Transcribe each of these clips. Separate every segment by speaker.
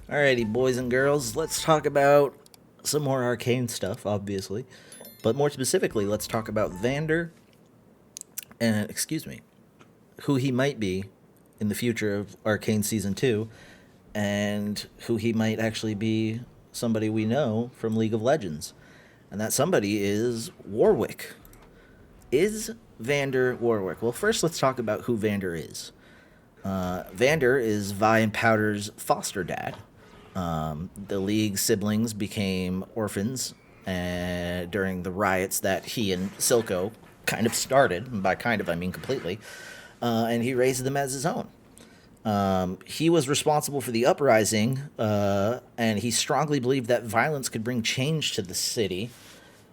Speaker 1: Alrighty, boys and girls, let's talk about some more Arcane stuff, obviously. But more specifically, let's talk about Vander and, excuse me, who he might be in the future of Arcane Season 2, and who he might actually be somebody we know from League of Legends. And that somebody is Warwick. Is Vander Warwick? Well, first let's talk about who Vander is. Vander is Vi and Powder's foster dad. The League siblings became orphans during the riots that he and Silco kind of started. And by kind of, I mean completely. And he raised them as his own. He was responsible for the uprising, and he strongly believed that violence could bring change to the city.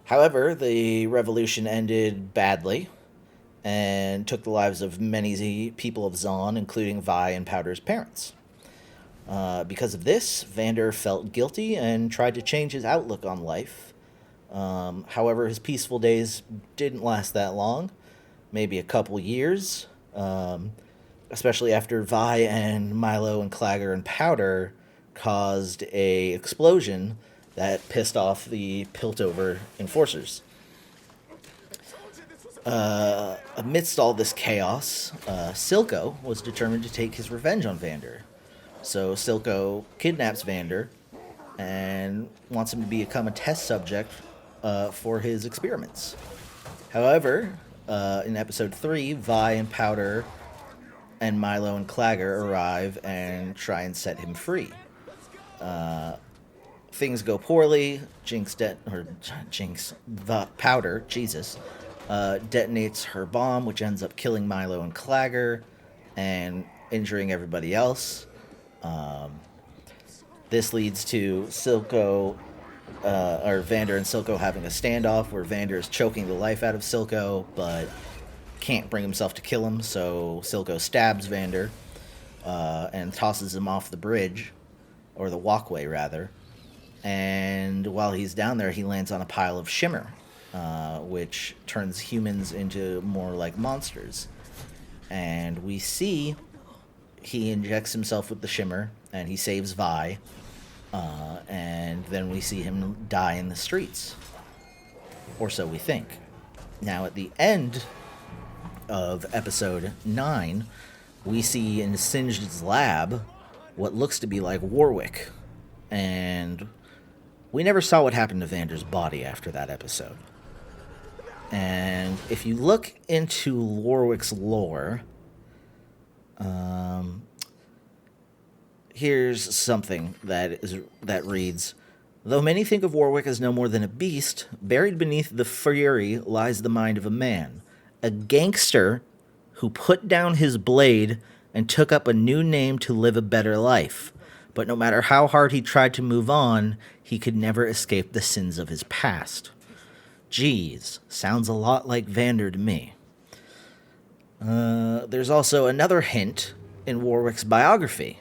Speaker 1: However, the revolution ended badly and took the lives of many people of Zon, including Vi and Powder's parents. Because of this, Vander felt guilty and tried to change his outlook on life. However, his peaceful days didn't last that long, maybe a couple years, especially after Vi and Milo and Clagger and Powder caused a explosion that pissed off the Piltover enforcers. Amidst all this chaos, Silco was determined to take his revenge on Vander. So Silco kidnaps Vander and wants him to become a test subject for his experiments. However, in episode 3, Vi and Powder and Milo and Clagger arrive and try and set him free. Things go poorly. Powder, Jesus, detonates her bomb, which ends up killing Milo and Clagger and injuring everybody else. This leads to Vander and Silco having a standoff where Vander is choking the life out of Silco, but can't bring himself to kill him, so Silco stabs Vander and tosses him off the bridge, or the walkway rather. And while he's down there, he lands on a pile of shimmer, which turns humans into more like monsters. And we see he injects himself with the shimmer, and he saves Vi, and then we see him die in the streets. Or so we think. Now, at the end of episode 9, we see in Singed's lab what looks to be like Warwick. And we never saw what happened to Vander's body after that episode. And if you look into Warwick's lore, here's something that reads, though many think of Warwick as no more than a beast, buried beneath the fury lies the mind of a man, a gangster who put down his blade and took up a new name to live a better life. But no matter how hard he tried to move on, he could never escape the sins of his past. Geez, sounds a lot like Vander to me. There's also another hint in Warwick's biography.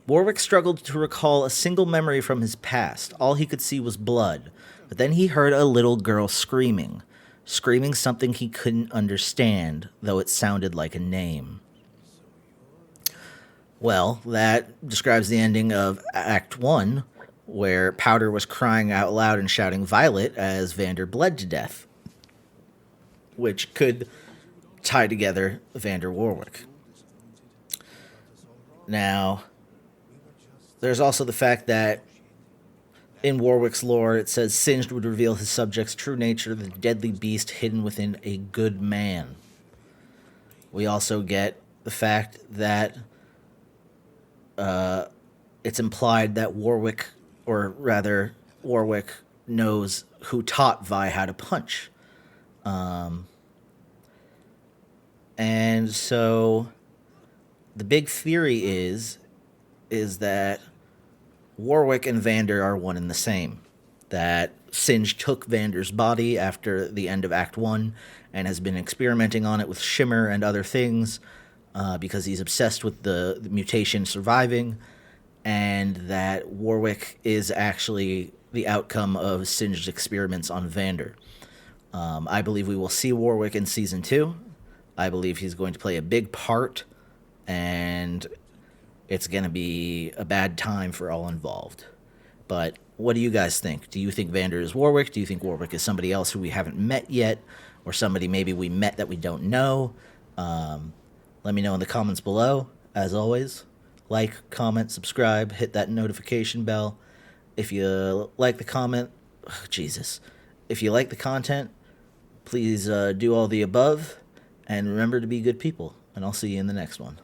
Speaker 1: Warwick struggled to recall a single memory from his past. All he could see was blood. But then he heard a little girl screaming something he couldn't understand, though it sounded like a name. Well, that describes the ending of Act 1, where Powder was crying out loud and shouting Violet as Vander bled to death, which could tie together Vander Warwick. Now, there's also the fact that in Warwick's lore, it says Singed would reveal his subject's true nature, the deadly beast hidden within a good man. We also get the fact that it's implied that Warwick knows who taught Vi how to punch. And so the big theory is that Warwick and Vander are one and the same. That Singed took Vander's body after the end of Act 1 and has been experimenting on it with shimmer and other things because he's obsessed with the mutation surviving, and that Warwick is actually the outcome of Singed's experiments on Vander. I believe we will see Warwick in Season 2. I believe he's going to play a big part, and it's going to be a bad time for all involved. But what do you guys think? Do you think Vander is Warwick? Do you think Warwick is somebody else who we haven't met yet? Or somebody maybe we met that we don't know? Let me know in the comments below. As always, like, comment, subscribe, hit that notification bell. If you like the comment, Jesus. If you like the content, please do all the above. And remember to be good people. And I'll see you in the next one.